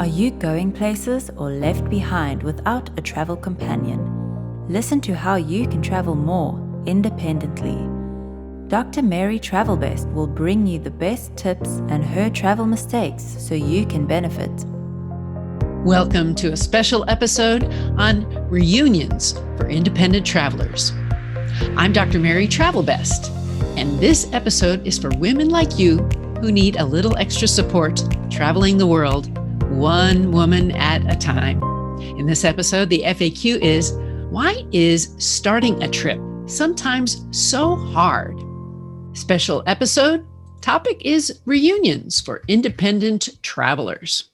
Are you going places or left behind without a travel companion? Listen to how you can travel more independently. Dr. Mary Travelbest will bring you the best tips and her travel mistakes so you can benefit. Welcome to a special episode on reunions for independent travelers. I'm Dr. Mary Travelbest, and this episode is for women like you who need a little extra support traveling the world, one woman at a time. In this episode, the FAQ is, why is starting a trip sometimes so hard? Special episode, topic is reunions for independent travelers.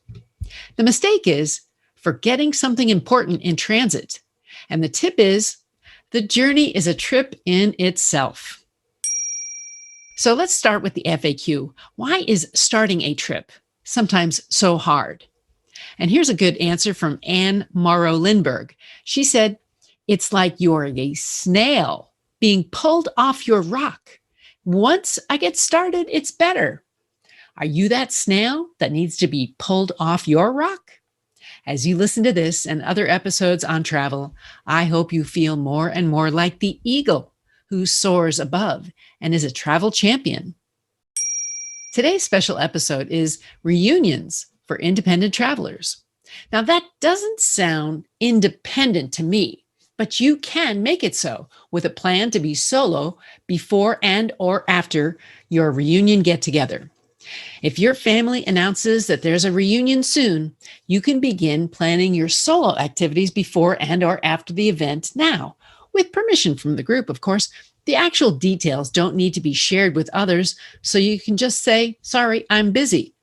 The mistake is forgetting something important in transit. And the tip is, the journey is a trip in itself. So let's start with the FAQ. Why is starting a trip sometimes so hard? And here's a good answer from Anne Morrow Lindbergh. She said, it's like you're a snail being pulled off your rock. Once I get started, it's better. Are you that snail that needs to be pulled off your rock? As you listen to this and other episodes on travel, I hope you feel more and more like the eagle who soars above and is a travel champion. Today's special episode is reunions for independent travelers. Now that doesn't sound independent to me, but you can make it so with a plan to be solo before and or after your reunion get-together. If your family announces that there's a reunion soon, you can begin planning your solo activities before and or after the event now, with permission from the group, of course. The actual details don't need to be shared with others, so you can just say, sorry, I'm busy.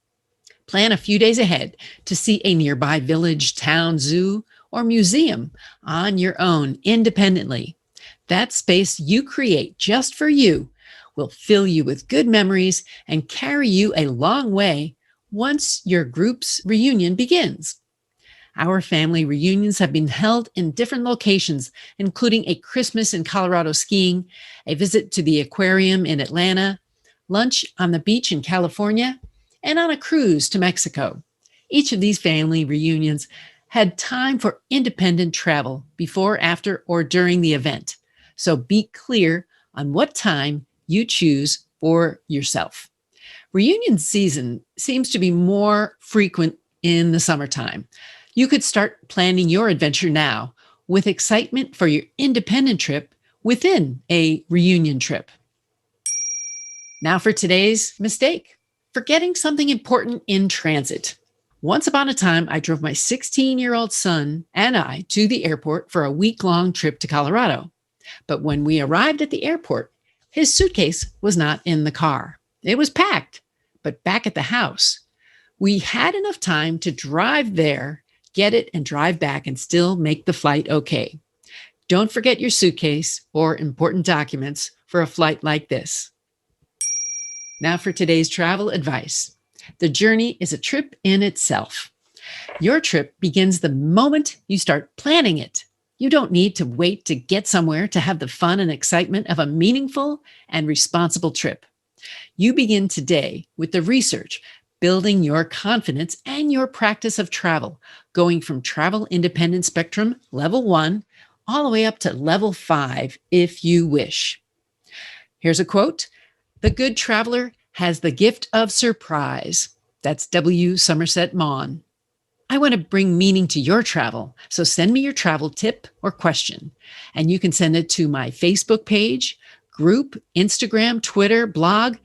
Plan a few days ahead to see a nearby village, town, zoo, or museum on your own independently. That space you create just for you will fill you with good memories and carry you a long way once your group's reunion begins. Our family reunions have been held in different locations, including a Christmas in Colorado skiing, a visit to the aquarium in Atlanta, lunch on the beach in California, and on a cruise to Mexico. Each of these family reunions had time for independent travel before, after, or during the event. So be clear on what time you choose for yourself. Reunion season seems to be more frequent in the summertime. You could start planning your adventure now with excitement for your independent trip within a reunion trip. Now for today's mistake, forgetting something important in transit. Once upon a time, I drove my 16-year-old son and I to the airport for a week-long trip to Colorado. But when we arrived at the airport, his suitcase was not in the car. It was packed, but back at the house. We had enough time to drive there, get it, and drive back and still make the flight okay. Don't forget your suitcase or important documents for a flight like this. Now for today's travel advice. The journey is a trip in itself. Your trip begins the moment you start planning it. You don't need to wait to get somewhere to have the fun and excitement of a meaningful and responsible trip. You begin today with the research, building your confidence and your practice of travel, going from travel independent spectrum level 1 all the way up to level 5 if you wish. Here's a quote. The good traveler has the gift of surprise. That's W. Somerset Maugham. I want to bring meaning to your travel, so send me your travel tip or question, and you can send it to my Facebook page, group, Instagram, Twitter, blog,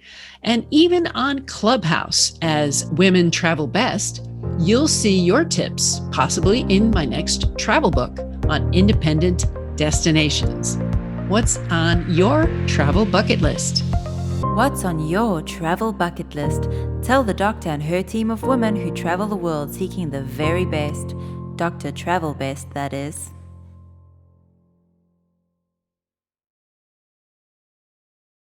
and even on Clubhouse as Women Travel Best. You'll see your tips, possibly in my next travel book on independent destinations. What's on your travel bucket list? What's on your travel bucket list? Tell the doctor and her team of women who travel the world seeking the very best. Dr. Travelbest, that is.